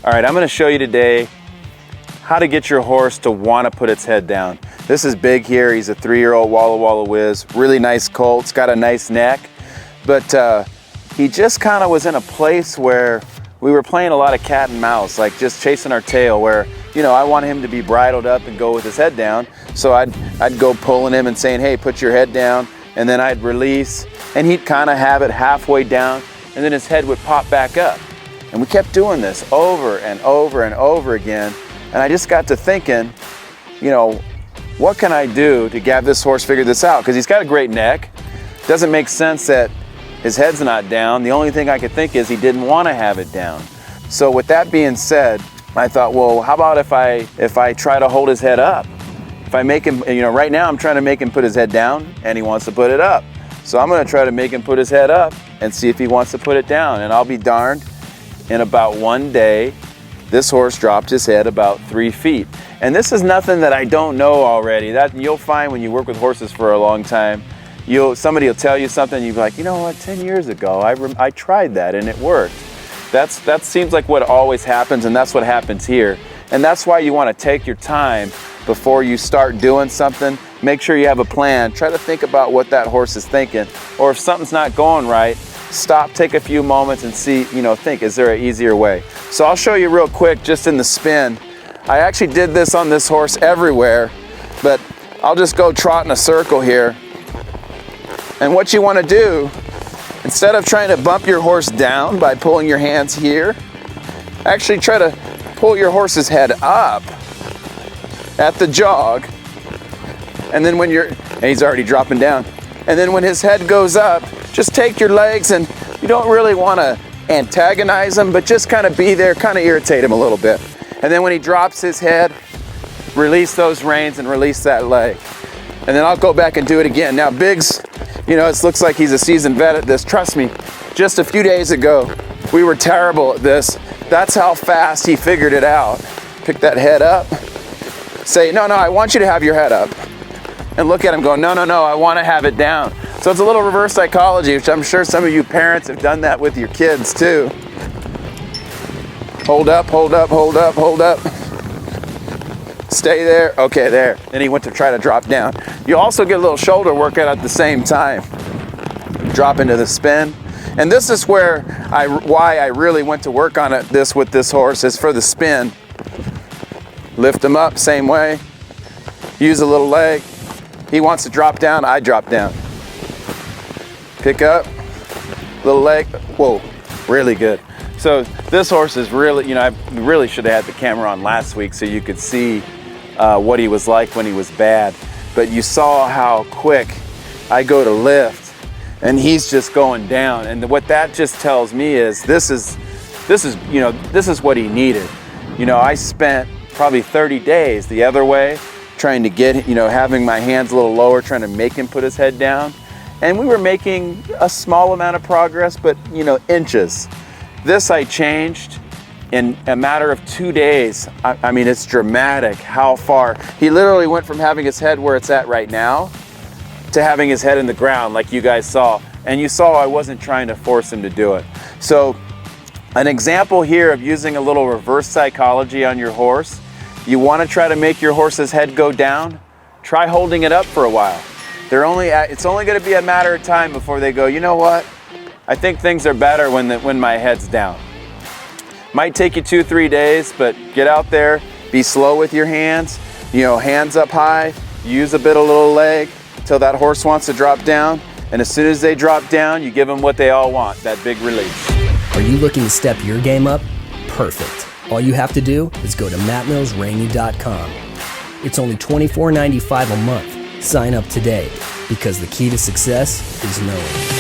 All right, I'm gonna show you today how to get your horse to wanna put its head down. This is Big here. He's a 3-year-old Walla Walla Whiz. Really nice colt. It's got a nice neck. But he just kind of was in a place where we were playing a lot of cat and mouse, like just chasing our tail, where, you know, I wanted him to be bridled up and go with his head down. So I'd go pulling him and saying, hey, put your head down. And then I'd release, and he'd kind of have it halfway down, and then his head would pop back up. And we kept doing this over and over and over again. And I just got to thinking, you know, what can I do to have this horse figure this out? Because he's got a great neck. Doesn't make sense that his head's not down. The only thing I could think is he didn't want to have it down. So with that being said, I thought, well, how about if I try to hold his head up? If I make him, you know, right now I'm trying to make him put his head down and he wants to put it up. So I'm gonna try to make him put his head up and see if he wants to put it down. And I'll be darned, in about one day, this horse dropped his head about 3 feet. And this is nothing that I don't know already. That you'll find when you work with horses for a long time. Somebody will tell you something, you'll be like, you know what, 10 years ago, I tried that and it worked. That seems like what always happens, and that's what happens here. And that's why you wanna take your time before you start doing something. Make sure you have a plan. Try to think about what that horse is thinking. Or if something's not going right, stop, take a few moments and see, you know, think, is there an easier way? So I'll show you real quick, just in the spin. I actually did this on this horse everywhere, but I'll just go trot in a circle here. And what you want to do, instead of trying to bump your horse down by pulling your hands here, actually try to pull your horse's head up at the jog. And then and he's already dropping down. And then when his head goes up, just take your legs, and you don't really want to antagonize him, but just kind of be there, kind of irritate him a little bit. And then when he drops his head, release those reins and release that leg. And then I'll go back and do it again. Now Biggs, you know, it looks like he's a seasoned vet at this. Trust me, just a few days ago, we were terrible at this. That's how fast he figured it out. Pick that head up. Say, no, I want you to have your head up. And look at him going, no, I want to have it down. So it's a little reverse psychology, which I'm sure some of you parents have done that with your kids too. Hold up, hold up, hold up, hold up. Stay there, okay, there. Then he went to try to drop down. You also get a little shoulder workout at the same time. Drop into the spin. And this is why I really went to work on this with this horse, is for the spin. Lift him up, same way. Use a little leg. He wants to drop down, I drop down. Pick up, little leg, whoa, really good. So this horse is really, you know, I really should have had the camera on last week so you could see what he was like when he was bad. But you saw how quick I go to lift and he's just going down. And what that just tells me is this is what he needed. You know, I spent probably 30 days the other way, trying to get, you know, having my hands a little lower, trying to make him put his head down. And we were making a small amount of progress, but, you know, inches. This I changed in a matter of 2 days. I mean, it's dramatic how far. He literally went from having his head where it's at right now to having his head in the ground, like you guys saw. And you saw I wasn't trying to force him to do it. So an example here of using a little reverse psychology on your horse. You want to try to make your horse's head go down? Try holding it up for a while. It's only going to be a matter of time before they go, you know what? I think things are better when my head's down. Might take you 2-3 days, but get out there, be slow with your hands, you know, hands up high, use a bit of little leg till that horse wants to drop down. And as soon as they drop down, you give them what they all want, that big release. Are you looking to step your game up? Perfect. All you have to do is go to mattmillsraney.com. It's only $24.95 a month. Sign up today, because the key to success is knowing.